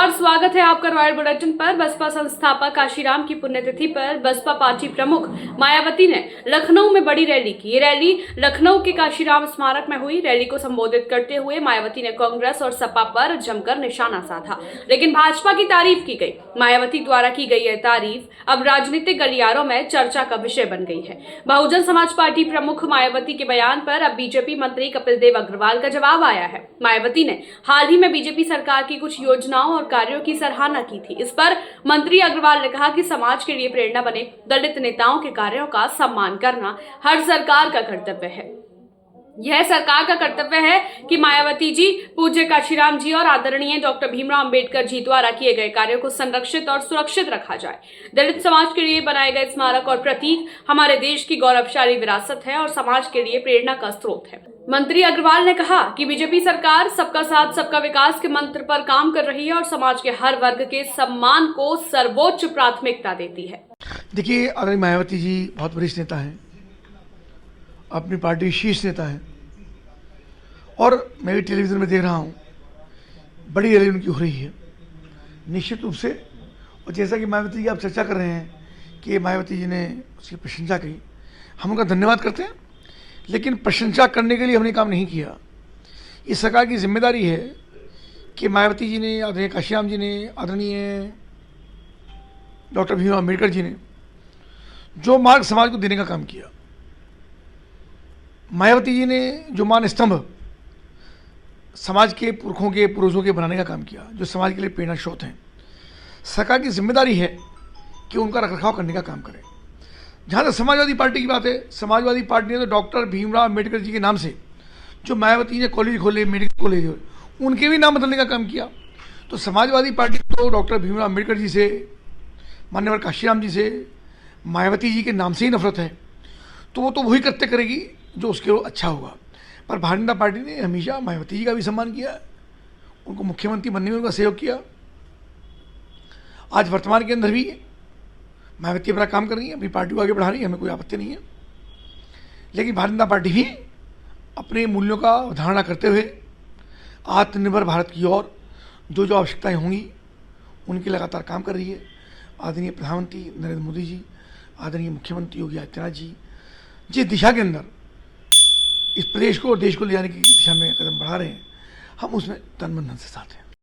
नमस्कार, स्वागत है आपका रॉयल बुलेटिन पर। बसपा संस्थापक काशीराम की पुण्यतिथि पर बसपा पार्टी प्रमुख मायावती ने लखनऊ में बड़ी रैली की। ये रैली लखनऊ के काशीराम स्मारक में हुई। रैली को संबोधित करते हुए मायावती ने कांग्रेस और सपा पर जमकर निशाना साधा, लेकिन भाजपा की तारीफ की गई। मायावती द्वारा की गई यह तारीफ अब राजनीतिक गलियारों में चर्चा का विषय बन गई है। बहुजन समाज पार्टी प्रमुख मायावती के बयान पर अब बीजेपी मंत्री कपिल देव अग्रवाल का जवाब आया है। मायावती ने हाल ही में बीजेपी सरकार की कुछ योजनाओं और कार्यों की सराहना की थी। इस पर मंत्री अग्रवाल ने कहा कि समाज के लिए प्रेरणा बने दलित नेताओं के कार्यों का सम्मान करना हर सरकार का कर्तव्य है। यह सरकार का कर्तव्य है कि मायावती जी, पूज्य काशीराम जी और आदरणीय डॉक्टर भीमराव अंबेडकर जी द्वारा किए गए कार्यों को संरक्षित और सुरक्षित रखा जाए। दलित समाज के लिए बनाए गए स्मारक और प्रतीक हमारे देश की गौरवशाली विरासत है और समाज के लिए प्रेरणा का स्रोत है। मंत्री अग्रवाल ने कहा कि बीजेपी सरकार सबका साथ सबका विकास के मंत्र पर काम कर रही है और समाज के हर वर्ग के सम्मान को सर्वोच्च प्राथमिकता देती है। देखिए, आदरणीय मायावती जी बहुत वरिष्ठ नेता हैं, अपनी पार्टी शीर्ष नेता है, और मैं भी टेलीविज़न में देख रहा हूँ बड़ी रैली उनकी हो रही है निश्चित रूप से। और जैसा कि मायावती जी आप चर्चा कर रहे हैं कि मायावती जी ने उसकी प्रशंसा की, हम उनका धन्यवाद करते हैं, लेकिन प्रशंसा करने के लिए हमने काम नहीं किया। इस सरकार की जिम्मेदारी है कि मायावती जी ने, आदरणीय काशीराम जी ने, आदरणीय डॉक्टर भीमराव अम्बेडकर जी ने जो मार्ग समाज को देने का काम किया, मायावती जी ने जो मान स्तंभ समाज के पुरखों के पूर्वजों के बनाने का काम किया, जो समाज के लिए प्रेरणा स्रोत हैं, सरकार की जिम्मेदारी है कि उनका रखरखाव करने का काम करें। जहाँ तक समाजवादी पार्टी की बात है, समाजवादी पार्टी ने तो डॉक्टर भीमराव अम्बेडकर जी के नाम से जो मायावती ने कॉलेज खोले, मेडिकल कॉलेज, उनके भी नाम बदलने का काम किया। तो समाजवादी पार्टी तो डॉक्टर भीमराव अम्बेडकर जी से, मान्यवर काशीराम जी से, मायावती जी के नाम से ही नफरत है, तो वो तो वही कृत्य करेगी जो उसके लिए अच्छा होगा। पर भारतीय जनता पार्टी ने हमेशा मायावती जी का भी सम्मान किया, उनको मुख्यमंत्री बनने में उनका सहयोग किया। आज वर्तमान के अंदर भी मायावती अपना काम कर रही है, अपनी पार्टी को आगे बढ़ा रही है, हमें कोई आपत्ति नहीं है। लेकिन भारतीय जनता पार्टी भी अपने मूल्यों का अवधारणा करते हुए आत्मनिर्भर भारत की ओर जो जो आवश्यकताएं होंगी उनकी लगातार काम कर रही है। आदरणीय प्रधानमंत्री नरेंद्र मोदी जी, आदरणीय मुख्यमंत्री योगी आदित्यनाथ जी जिस दिशा के अंदर इस प्रदेश को और देश को ले जाने की दिशा में कदम बढ़ा रहे हैं, हम उसमें तन मन धन से साथ हैं।